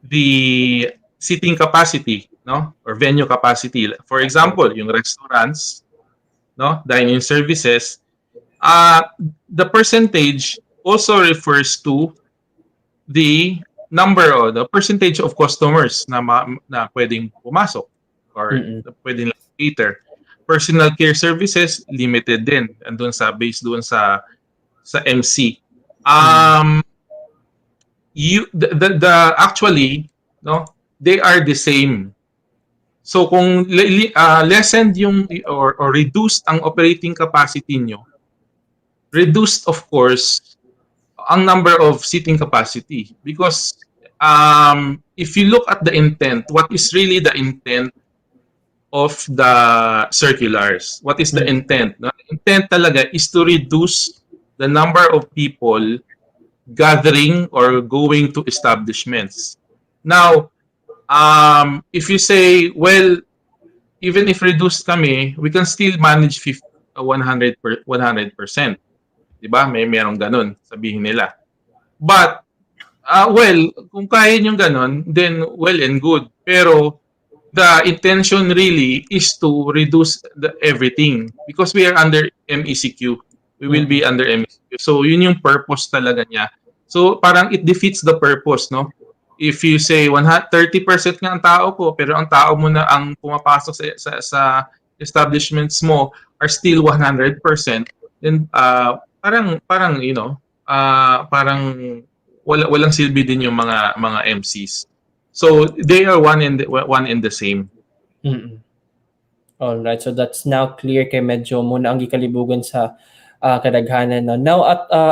the seating capacity, no, or venue capacity. For example, yung restaurants, no, dining services, the percentage also refers to the number or the percentage of customers na pwedeng pumasok or pwedeng cater. Personal care services limited din, andun based doon sa MC. Actually, no, they are the same. So kung lessened yung or reduced ang operating capacity nyo, reduced of course ang number of seating capacity, because if you look at the intent, what is really the intent of the circulars? What is the intent? The intent talaga is to reduce the number of people gathering or going to establishments. Now, if you say, well, even if reduced kami, we can still manage 100%. Diba? Merong ganun, sabihin nila. But, well, kung kaya nyo ganun, then well and good. Pero, the intention really is to reduce everything because we are under MECQ. We will be under MECQ. So, yun yung purpose talaga niya. So, parang it defeats the purpose, no? if you say 30% nga ang tao ko, pero ang tao mo na ang pumapasok sa establishments mo are still 100%, then parang parang walang silbi din yung mga MCs. So they are one and the same. Mm-mm. All right, so that's now clear kay medyo muna ang gikalibugan sa kadaghanan. No? Now,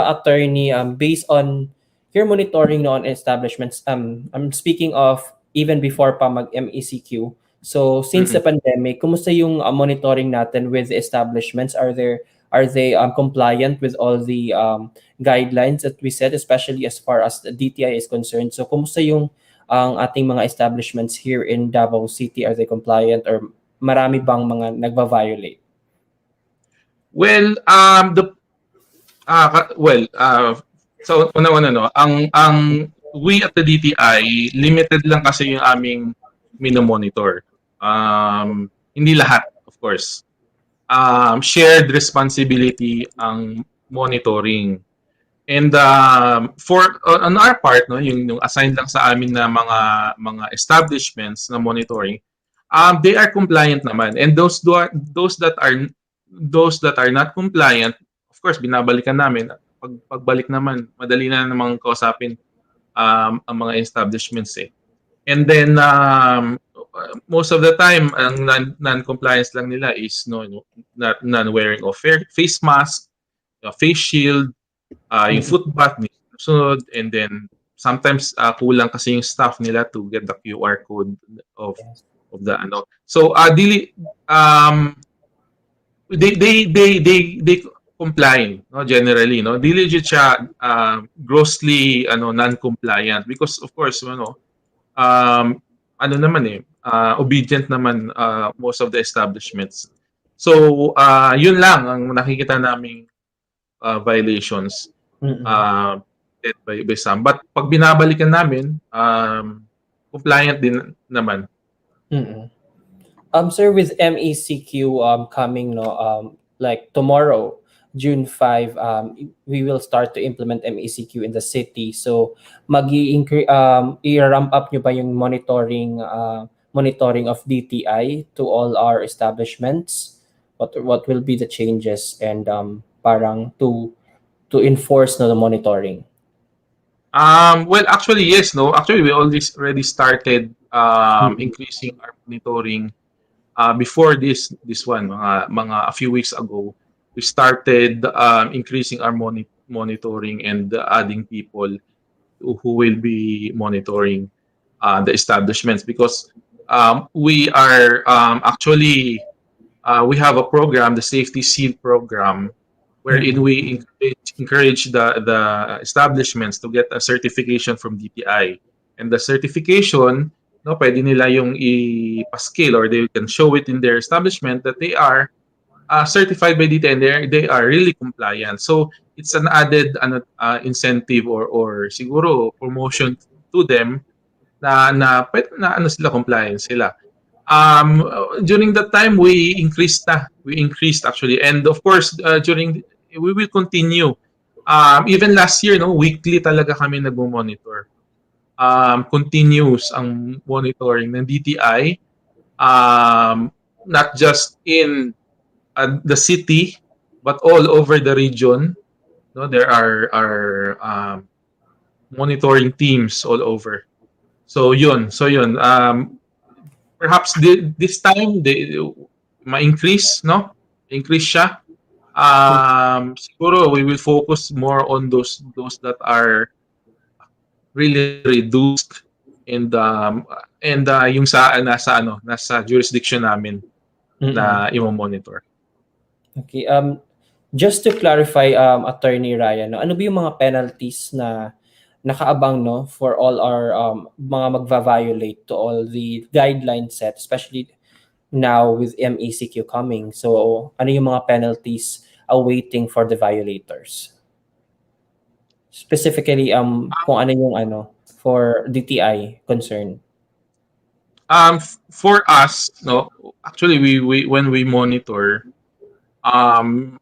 attorney, based on your monitoring no, on establishments, I'm speaking of even before pa mag-MECQ. So, since the pandemic, kumusta yung monitoring natin with establishments? Are they compliant with all the guidelines that we set, especially as far as the DTI is concerned? So, kumusta yung ang ating mga establishments here in Davao City? Are they compliant or marami bang mga nagva-violate? Well, so una no, ang we at the DTI limited lang kasi yung aming minomonitor. Hindi lahat, of course. Shared responsibility ang monitoring. And for on our part no, yung assigned lang sa amin na mga establishments na monitoring, they are compliant naman. And those that are not compliant, of course, binabalikan namin. Pagbalik naman, madali na namang kausapin ang mga establishments eh. And then most of the time, ang non-compliance lang nila is non-wearing of face mask, face shield, yung foot bath, sunod, and then sometimes kulang kasi yung staff nila to get the QR code of the ano. So they comply no, generally no, dili jud siya grossly non-compliant because of course naman obedient naman most of the establishments. So yun lang ang nakikita naming violations by some, but pag binabalikan namin compliant din naman. Sir, with MECQ coming like tomorrow, June 5, we will start to implement MECQ in the city. So i-ramp up nyo ba yung monitoring of DTI to all our establishments? What will be the changes and parang to enforce the monitoring? Well, actually, yes, no. Actually, we already started increasing our monitoring. Before this one, mga a few weeks ago, we started increasing our monitoring and adding people who will be monitoring the establishments because we are actually we have a program, the Safety Seal program, wherein we encourage the establishments to get a certification from DTI. And the certification, no, pwede nila yung i-paskill or they can show it in their establishment that they are certified by DTI and they are really compliant. So it's an added incentive or siguro promotion to them na sila compliant sila. During that time we increased actually, and of course we will continue. Even last year, no, weekly talaga kami nagmo-monitor. Continuous ang monitoring ng DTI, not just in the city, but all over the region. No, there are monitoring teams all over. So yun. Perhaps this time ma-increase, no? Increase siya. Siguro we will focus more on those that are really reduced and yung nasa jurisdiction namin na i-monitor. Okay. Just to clarify, Attorney Ryan, ano ba yung mga penalties na nakaabang for all our mga magva-violate to all the guidelines set, especially now with MECQ coming? So ano yung mga penalties awaiting for the violators? Specifically kung ano yung for DTI concern. For us, no, actually we when we monitor,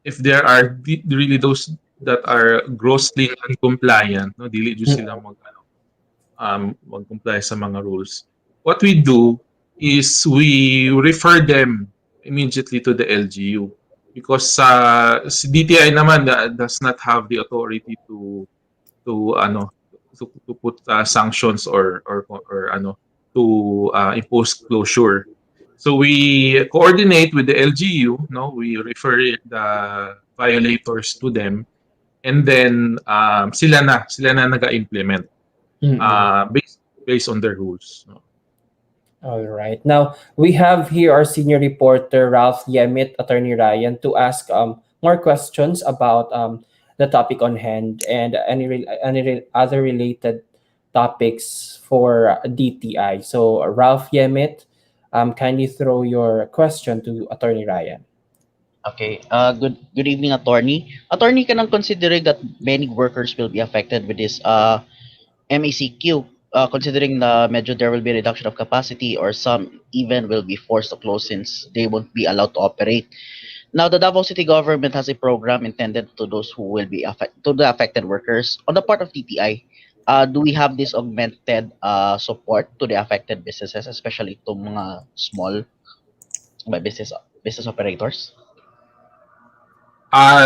if there are really those that are grossly uncompliant, no, dili jud sila mag-comply sa mga rules. What we do is we refer them immediately to the LGU because si DTI naman does not have the authority to ano to put sanctions or ano to impose closure. So we coordinate with the LGU, no? We refer the violators to them, and then sila na naga-implement based on their rules. No? All right. Now, we have here our senior reporter, Ralph Yemit, Attorney Ryan, to ask more questions about the topic on hand and other related topics for DTI. So, Ralph Yemit, kindly throw your question to Attorney Ryan. Okay. Good evening, attorney. Attorney, can I considering that many workers will be affected with this MECQ, considering the medyo there will be reduction of capacity or some even will be forced to close since they won't be allowed to operate. Now, the Davao City government has a program intended to those who will be to the affected workers. On the part of DTI, do we have this augmented support to the affected businesses, especially to mga small business operators?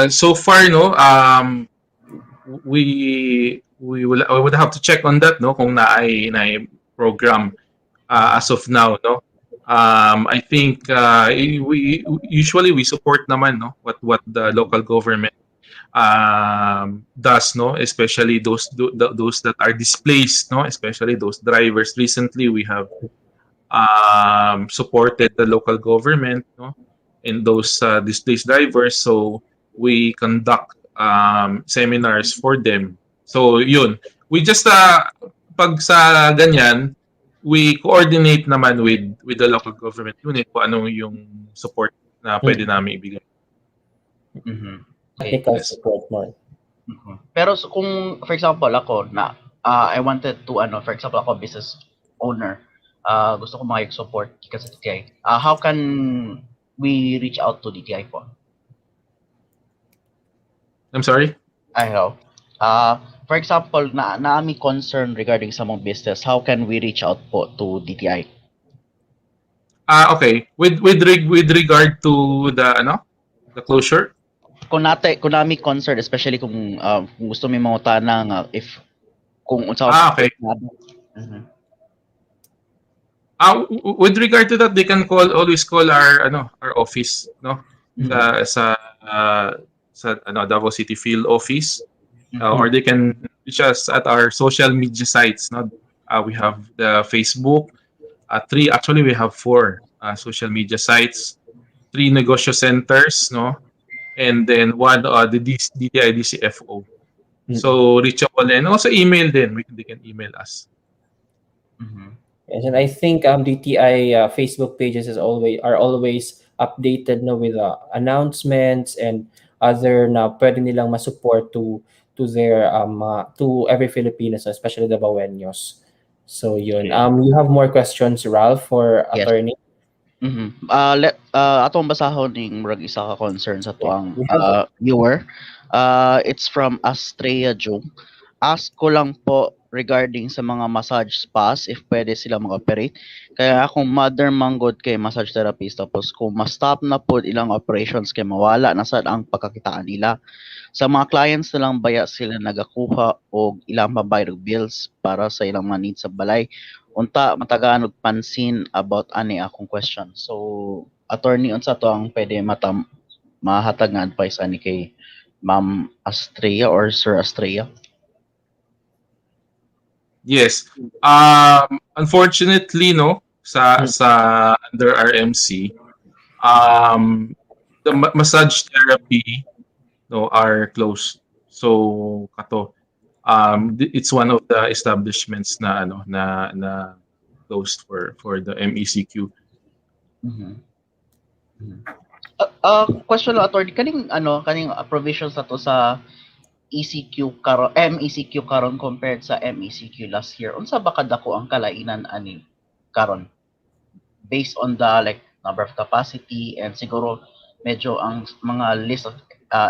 So far, no, I would have to check on that, no, kung na program as of now, no. I think we usually we support naman, no, what the local government does, no, especially those that are displaced, no, especially those drivers. Recently, we have supported the local government, no, in those displaced drivers. So we conduct seminars for them. So yun, we just pag sa ganyan, we coordinate naman with the local government unit kung ano yung support na pwede namin ibigay. Technical support more. Pero so, kung for example ako na I wanted to for example ako business owner, gusto ko makik-support kasi DTI. How can we reach out to DTI po? I'm sorry? I know. For example, na ami concern regarding sa mga business, how can we reach out po to DTI? Okay. With regard to the closure? Kung nami concern, especially kung gusto mi manguta ng if kung unsa okay. With regard to that, they can always call our office, no? Sa Davao City Field Office, or they can reach us at our social media sites. No, we have the Facebook. We have 4 social media sites, 3 negosyo centers, no, and then 1 the DTI DCFO. So reachable, and also email then. They can email us. Yes, and I think DTI Facebook pages are always updated with announcements and other na pwede nilang ma-support to their to every Filipino, so especially the Baweños. So yun. You have more questions, Ralph, for attorney? Atong basahon ning murag isa ka concern sa tuang viewer. It's from Astrea Jung. Ask ko lang po regarding sa mga massage spas if pwede sila mag-operate. Kaya akong mother manggod kay massage therapist, tapos kung ma-stop na po ilang operations kay mawala na sad ang pagkakitaan nila. Sa mga clients na lang baya sila nagakuha og ilang pambayad og bills para sa ilang mga needs sa balay. Unta matagaan og pansin about ani akong question. So attorney, unsa to ang pwede mahatag nga advice ani kay Ma'am Astrea or Sir Astrea? Yes. Unfortunately, no, sa under RMC, the massage therapy, no, are closed. So kato, it's one of the establishments na closed for the MECQ. Question lang, attorney, kaning provisions na to sa MECQ karon compared sa MECQ last year, unsa ba kadako ang kalainan ani karon based on the like number of capacity and siguro medyo ang mga list of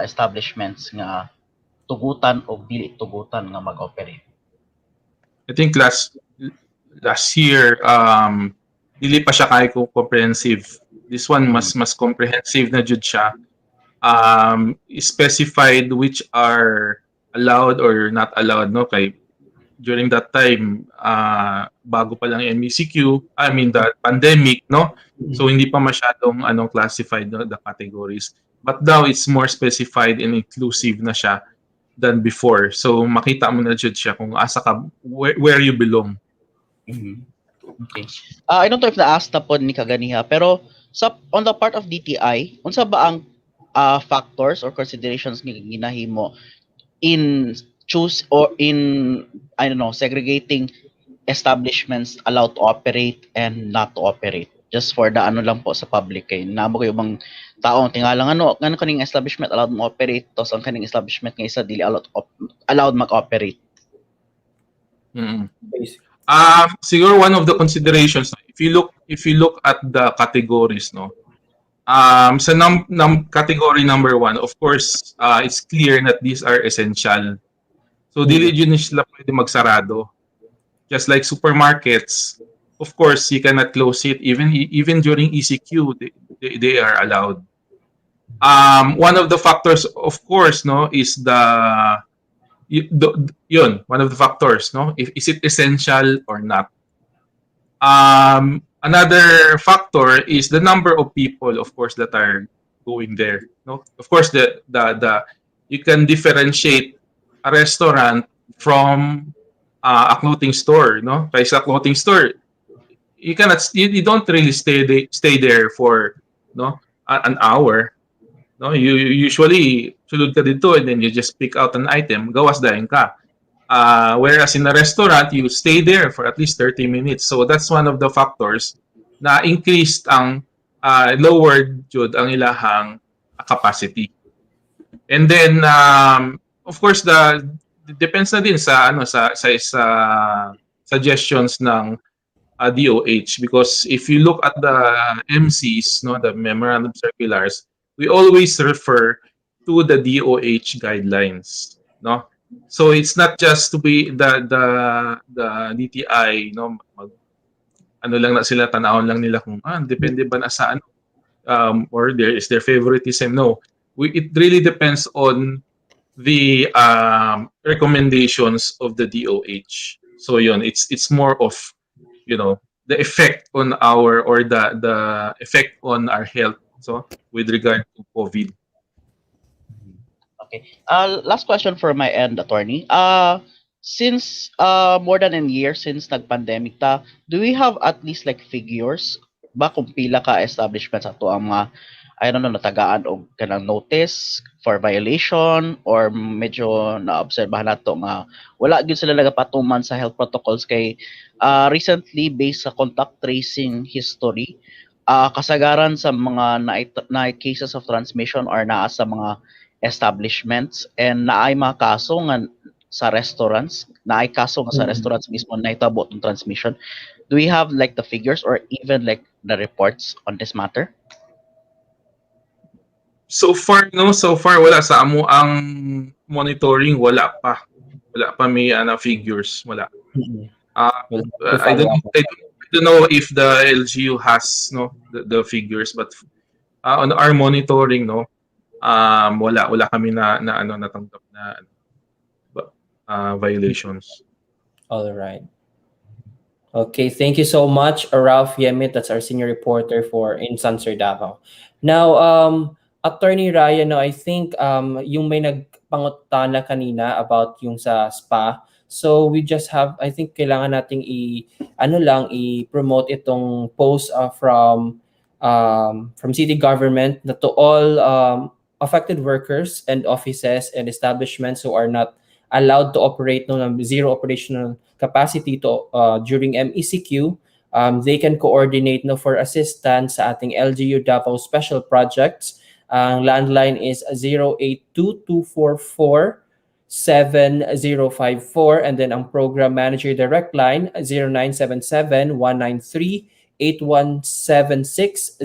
establishments nga tugutan o dili tugutan nga mag-operate? I think last year, dili pa siya kay ko comprehensive. This one mas comprehensive na jud siya. Specified which are allowed or not allowed, no, kay during that time bago pa lang yung MECQ, I mean the pandemic, no, so hindi pa masyadong classified, no, the categories, but now it's more specified and inclusive na siya than before, so makita mo na jud siya kung asa ka, where you belong. Okay. I don't know if na-ask na po ni kaganiha, pero on the part of DTI, unsa ba ang factors or considerations nga ginahimo in choose or in, I don't know, segregating establishments allowed to operate and not to operate, just for the lang po sa public, kay namo kayo bang taong tingalang ngano kaning establishment allowed mo operate, tos ang kaning establishment nga isa dili allowed mag-operate. Siguro one of the considerations, if you look at the categories, no, sa category number 1, of course, it's clear that these are essential. So dili yun sila pwede magsarado. Just like supermarkets, of course, you cannot close it even during ECQ, they are allowed. One of the factors, of course, no, is one of the factors, no, is it essential or not. Another factor is the number of people, of course, that are going there, no. Of course, the you can differentiate a restaurant from a clothing store, no? Kaya sa clothing store, you don't really stay there for, no, an hour, no. You usually sulod ka dito and then you just pick out an item, gawas dayon ka. Whereas in a restaurant, you stay there for at least 30 minutes. So that's one of the factors na increased ang lowered jud ang ilahang capacity. And then of course depends na din sa sa suggestions ng DOH, because if you look at the MCs, no, the memorandum circulars, we always refer to the DOH guidelines, no. So it's not just to be the DTI, no, lang na sila, tanawon lang nila kung depende ba na sa or there is their favoritism. No, it really depends on the recommendations of the DOH. So yun, it's more of, the effect on the effect on our health, so with regard to COVID. Okay. Last question for my end, attorney. Since more than a year since nag-pandemic ta, do we have at least like figures ba kung pila ka establishments ato ang mga, I don't know, natagaan og kanang notice for violation, or medyo na-obserbahan nato nga wala gyud sila nagapatuman sa health protocols, kay recently based sa contact tracing history, kasagaran sa mga na cases of transmission or naa sa mga establishments, and naay mga kaso nga sa restaurants, sa restaurants mismo na itabo ng transmission. Do we have like the figures or even like the reports on this matter? So far wala sa amo ang monitoring, wala pa may figures, wala. I don't know if the LGU has the figures, but on our monitoring, wala kami natanggap na violations. All right. Okay, thank you so much, Ralph Yemit. That's our senior reporter in Sun Star Davao. Now, Attorney Ryan, I think yung may nagpangutana kanina about yung sa spa. So we just have, I think kailangan nating i-promote itong post from City Government na to all affected workers and offices and establishments who are not allowed to operate zero operational capacity during MECQ. They can coordinate for assistance sa ating LGU Davao special projects. Ang landline is 0822447054, and then ang program manager direct line 0977-193-8176,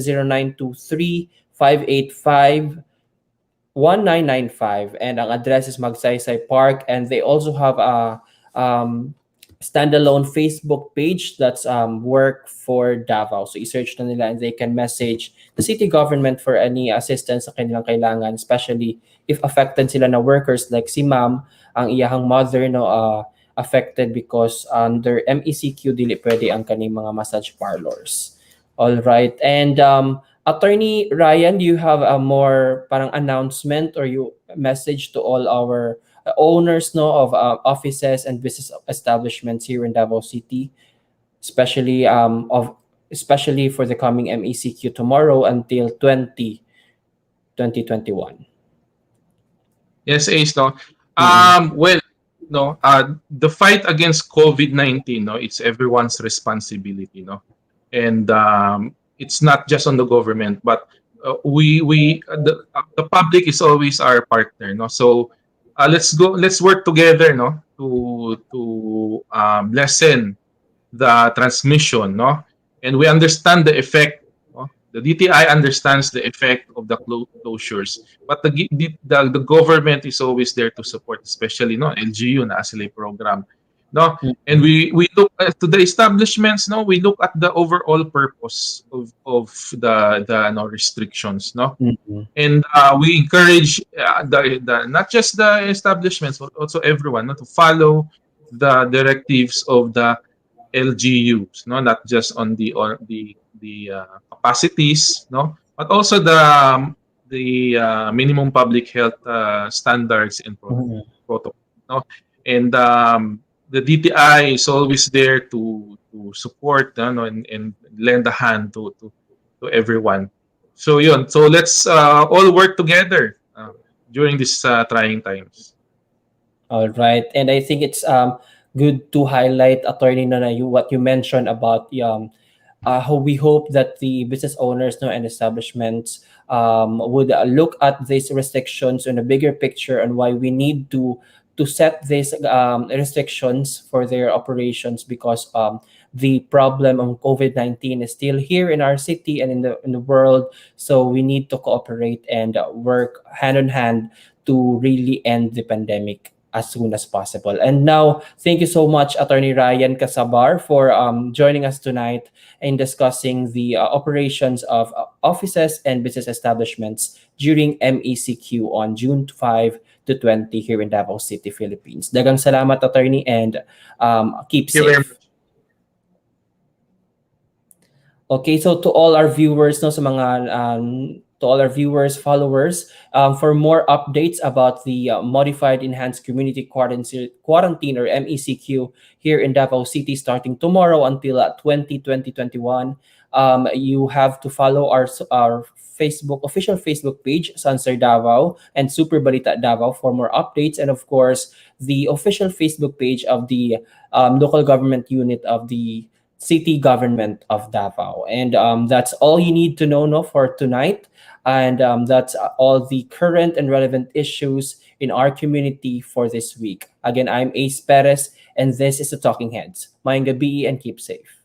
0923-585-1995, and ang address is Magsaysay Park, and they also have a standalone Facebook page that's Work for Davao. So i-search na nila and they can message the city government for any assistance sa kanilang kailangan, especially if affected sila na workers like si ma'am, ang iyahang mother no affected because under MECQ dili pwede ang kaning mga massage parlors. All right. And Attorney Ryan, do you have a more parang announcement or you message to all our owners no of offices and business establishments here in Davao City, especially especially for the coming MECQ tomorrow until 2021? Yes, Ace, no. Well, no, the fight against COVID-19, no, it's everyone's responsibility, no, and it's not just on the government, but the public is always our partner, no. So let's work together, no, to lessen the transmission, no, and we understand the effect. No? The DTI understands the effect of the closures, but the government is always there to support, especially no LGU na sila program, no, and we look to the establishments, no, we look at the overall purpose of the no restrictions, no, and we encourage the not just the establishments but also everyone no, to follow the directives of the LGUs, no, not just on the capacities, no, but also the minimum public health standards and protocol, no, and the DTI is always there to support, no, and lend a hand to everyone. So yun, so let's all work together during these trying times. All right, and I think it's good to highlight, Attorney Nana, what you mentioned about how we hope that the business owners no, and establishments would look at these restrictions in a bigger picture and why we need to set these restrictions for their operations, because the problem of COVID-19 is still here in our city and in the world. So we need to cooperate and work hand in hand to really end the pandemic as soon as possible. And now, thank you so much, Attorney Ryan Casabar, for joining us tonight in discussing the operations of offices and business establishments during MECQ on June 5 to 20 here in Davao City, Philippines. Dagang salamat, Attorney, and keep safe. Okay, so to all our viewers, no, sa mga to all our viewers, followers, for more updates about the modified enhanced community quarantine or MECQ here in Davao City starting tomorrow until 2021, you have to follow our official Facebook page, Sun Star Davao and Superbalita Davao for more updates, and of course the official Facebook page of the local government unit of the City Government of Davao. And that's all you need to know no, for tonight. And that's all the current and relevant issues in our community for this week. Again, I'm Ace Perez, and this is the Talking Heads. Mayang gabi and keep safe.